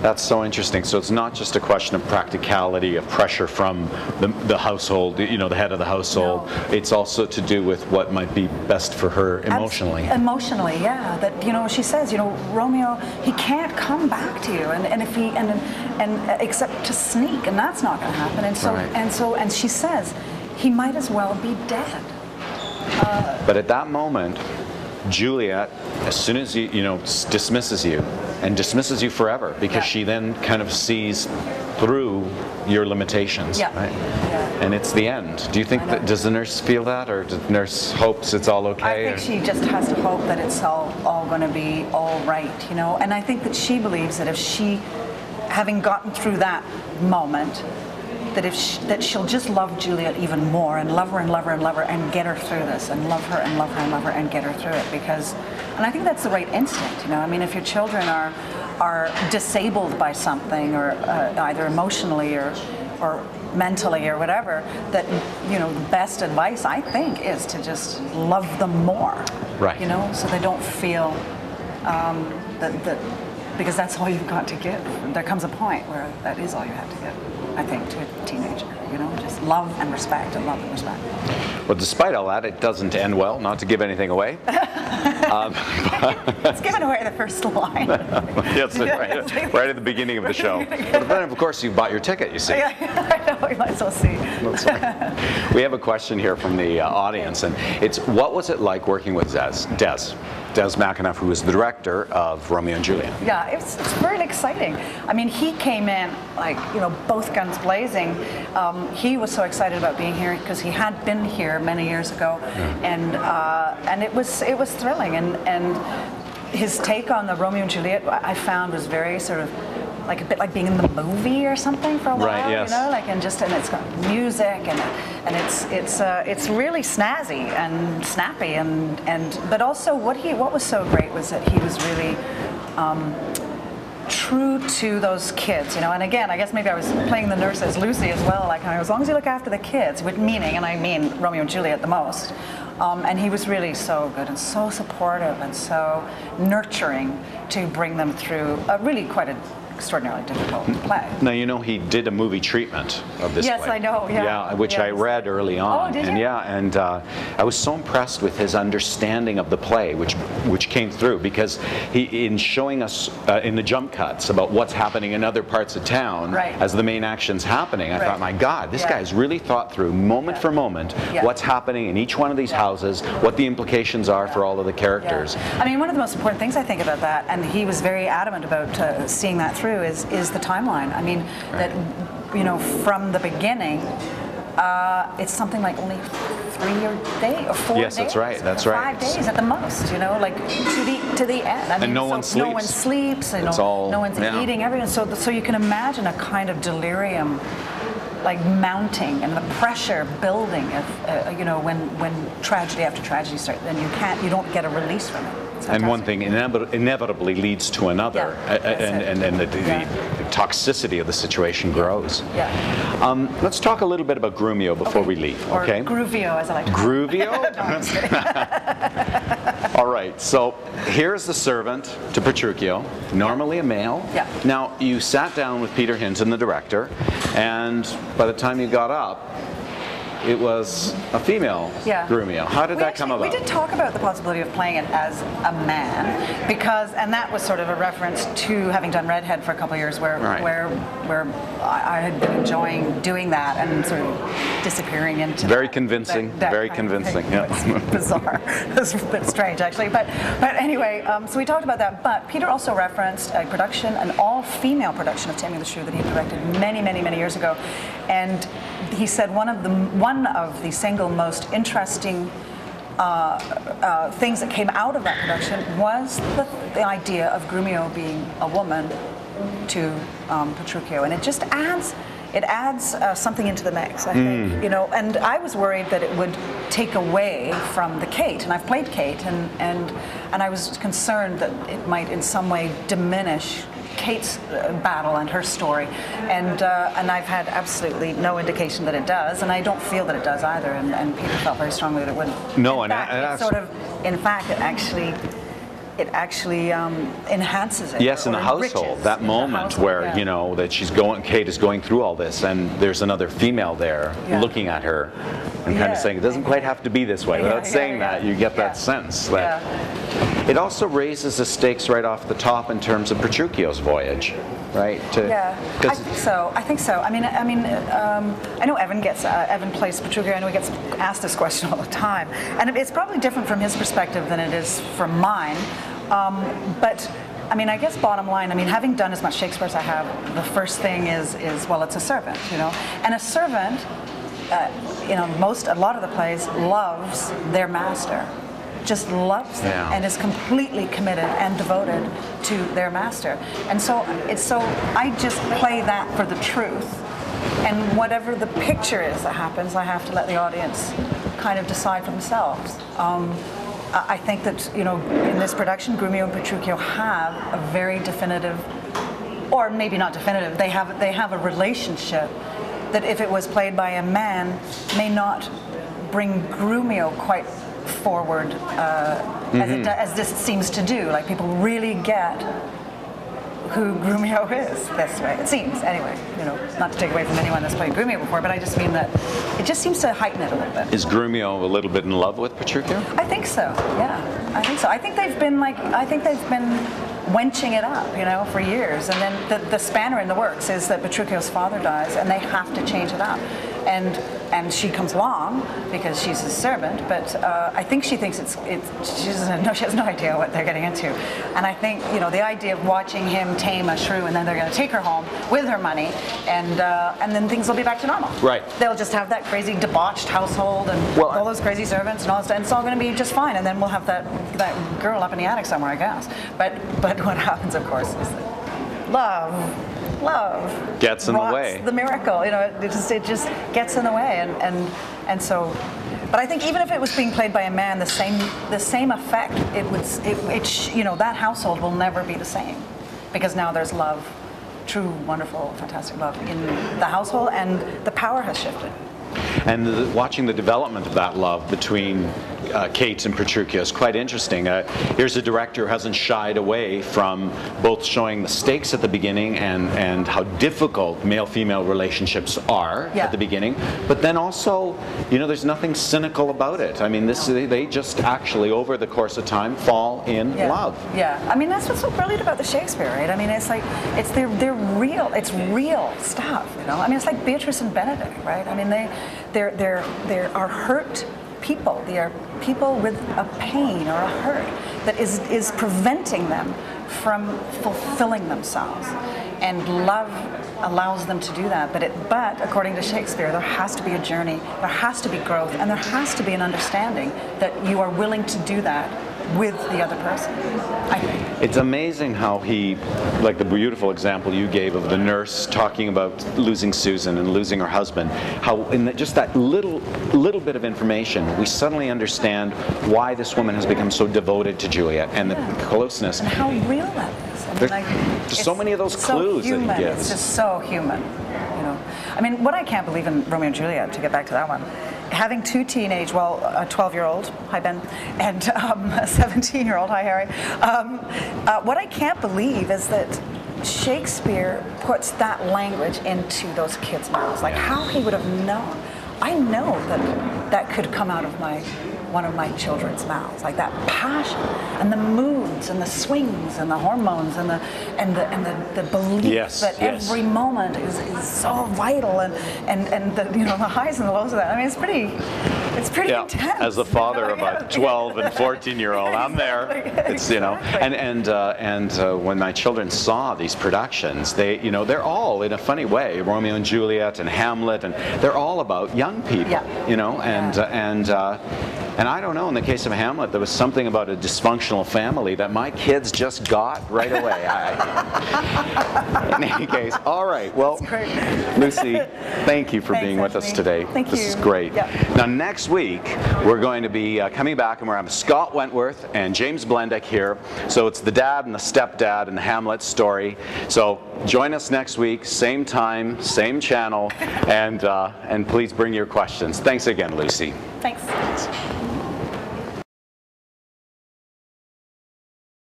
That's so interesting. So it's not just a question of practicality, of pressure from the household, you know, the head of the household. No. It's also to do with what might be best for her emotionally. Emotionally, yeah. That, you know, she says, you know, Romeo, he can't come back to you, and if he and except to sneak, and that's not going to happen. And so right. and she says, he might as well be dead. But at that moment, Juliet, as soon as you know, dismisses you, and dismisses you forever, because she then kind of sees through your limitations, right? Yeah. And it's the end. Do you think that, does the nurse feel that, or does the nurse hopes it's all okay? I think she just has to hope that it's all going to be all right, you know. And I think that she believes that if she, having gotten through that moment, that she'll just love Juliet even more, and love her and love her and love her, and get her through this, and love her and love her and love her, and get her through it. Because, and I think that's the right instinct, you know. I mean, if your children are disabled by something, or either emotionally or mentally or whatever, that, you know, the best advice, I think, is to just love them more, right? You know, so they don't feel that because that's all you've got to give. There comes a point where that is all you have to give, I think, to a teenager, you know, just love and respect and love and respect. Well, despite all that, it doesn't end well, not to give anything away. It's given away the first line. Yes, right at the beginning of the show. But then, of course, you bought your ticket, you see. Yeah, I know, we might as well see. That's right. We have a question here from the audience, and it's, what was it like working with Des McAnuff, who was the director of Romeo and Juliet? Yeah, it's very exciting. I mean, he came in like, you know, both guns blazing. He was so excited about being here because he had been here many years ago, and it was thrilling. And his take on the Romeo and Juliet, I found, was very sort of like a bit like being in the movie or something for a while, right, yes. You know, like, and it's got music and it's really snazzy and snappy and but also what was so great was that he was really true to those kids, you know. And again, I guess maybe I was playing the nurse as Lucy as well, like, as long as you look after the kids, with meaning, and I mean Romeo and Juliet the most. And he was really so good and so supportive and so nurturing to bring them through really quite an extraordinarily difficult play. Now, you know, he did a movie treatment of this play. Yes, I know, yeah. Yeah, which I read early on. Oh, did you? And yeah, and I was so impressed with his understanding of the play, which came through, because he, in showing us in the jump cuts about what's happening in other parts of town, as the main action's happening, I thought, my God, this guy's really thought through, moment for moment, what's happening in each one of these houses, what the implications are for all of the characters. I mean, one of the most important things I think about that, and he was very adamant about seeing that through, is the timeline. I mean, that, you know, from the beginning, it's something like only 3 or 4 days. Yes, that's right. That's right. 5 days at the most. You know, like to the end. I mean, and no one sleeps. No one sleeps. You know, no one's eating. Everything. So you can imagine a kind of delirium, like, mounting, and the pressure building. If you know, when tragedy after tragedy starts, then you don't get a release from it. And one thing inevitably leads to another, and the toxicity of the situation grows. Yeah. Let's talk a little bit about Grumio before we leave. Okay. Or Gruvio, as I like to call it. Gruvio? No, all right. So here's the servant to Petruchio, normally a male. Yeah. Now, you sat down with Peter Hinton, the director, and by the time you got up, it was a female Grumio. How did that come about? We did talk about the possibility of playing it as a man, because, and that was sort of a reference to having done Redhead for a couple of years, where I had been enjoying doing that and sort of disappearing into very convincing, very convincing. Yeah, it's bizarre. It's a bit strange, actually. But anyway, so we talked about that. But Peter also referenced a production, an all-female production of Taming the Shrew that he directed many years ago, and he said one of the single most interesting things that came out of that production was the idea of Grumio being a woman to Petruchio, and it just adds something into the mix, I think. You know, and I was worried that it would take away from the Kate, and I've played Kate, and I was concerned that it might in some way diminish Kate's battle and her story, and I've had absolutely no indication that it does, and I don't feel that it does either, and Peter felt very strongly that it wouldn't. No, in fact, it actually it actually enhances it. Yes, in the household, that moment where, you know, that Kate is going through all this, and there's another female there looking at her and kind of saying, it doesn't quite have to be this way. Without saying that, you get that sense that it also raises the stakes right off the top in terms of Petruchio's voyage, right? I think so. I think so. I mean, I know Evan plays Petruchio. I know he gets asked this question all the time, and it's probably different from his perspective than it is from mine. But I mean, I guess bottom line, I mean, having done as much Shakespeare as I have, the first thing is well, it's a servant, you know, and a servant, you know, a lot of the plays loves their master. Just loves them and is completely committed and devoted to their master. And so I just play that for the truth. And whatever the picture is that happens, I have to let the audience kind of decide for themselves. I think that, you know, in this production, Grumio and Petruchio have a very definitive, or maybe not definitive, they have a relationship that if it was played by a man may not bring Grumio quite forward as this seems to do. Like, people really get who Grumio is this way. It seems, anyway. You know, not to take away from anyone that's played Grumio before, but I just mean that it just seems to heighten it a little bit. Is Grumio a little bit in love with Petruchio? I think so. Yeah, I think so. I think they've been wenching it up, you know, for years. And then the spanner in the works is that Petruchio's father dies, and they have to change it up. And she comes along because she's his servant, but I think she thinks she has no idea what they're getting into. And I think, you know, the idea of watching him tame a shrew and then they're going to take her home with her money, and then things will be back to normal. Right. They'll just have that crazy debauched household and all those crazy servants and all that stuff, and it's all going to be just fine. And then we'll have that girl up in the attic somewhere, I guess. But what happens, of course, is that love gets in the way. The miracle, you know, it just gets in the way, and so. But I think even if it was being played by a man, the same effect, you know, that household will never be the same, because now there's love, true, wonderful, fantastic love in the household, and the power has shifted. And watching the development of that love between Kate and Petruchio is quite interesting. Here's a director who hasn't shied away from both showing the stakes at the beginning and how difficult male-female relationships are at the beginning, but then also, you know, there's nothing cynical about it. I mean, they just actually, over the course of time, fall in love. Yeah, I mean, that's what's so brilliant about the Shakespeare, right? I mean, it's like, they're real, it's real stuff, you know? I mean, it's like Beatrice and Benedict, right? I mean, they are hurt people. They are people with a pain or a hurt that is preventing them from fulfilling themselves. And love allows them to do that. But according to Shakespeare, there has to be a journey, there has to be growth, and there has to be an understanding that you are willing to do that with the other person, I think. It's amazing how he, like the beautiful example you gave of the nurse talking about losing Susan and losing her husband, how in just that little bit of information, we suddenly understand why this woman has become so devoted to Juliet and the closeness. And how real that is. I mean, there's so many of those clues that he gives. It's just so human, you know. I mean, what I can't believe in Romeo and Juliet, to get back to that one, having two teenage, well, a 12-year-old, hi Ben, and a 17-year-old, hi Harry. What I can't believe is that Shakespeare puts that language into those kids' mouths. Like, how he would have known. I know that could come out of one of my children's mouths, like that passion and the moods and the swings and the hormones and the belief that every moment is so vital, and the, you know, the highs and the lows of that. I mean, it's pretty intense. As the father of a 12 and 14-year-old, I'm there. It's, you know, and when my children saw these productions, they, you know, they're all in a funny way, Romeo and Juliet and Hamlet, and they're all about young people, you know, and I don't know, in the case of Hamlet, there was something about a dysfunctional family that my kids just got right away. In any case, all right. Well, Lucy, thank you for being with us today. Thank you. This is great. Now, next week, we're going to be coming back, and we're having Scott Wentworth and James Blendick here. So it's the dad and the stepdad and the Hamlet story. So join us next week, same time, same channel, and please bring your questions. Thanks again, Lucy. Thanks.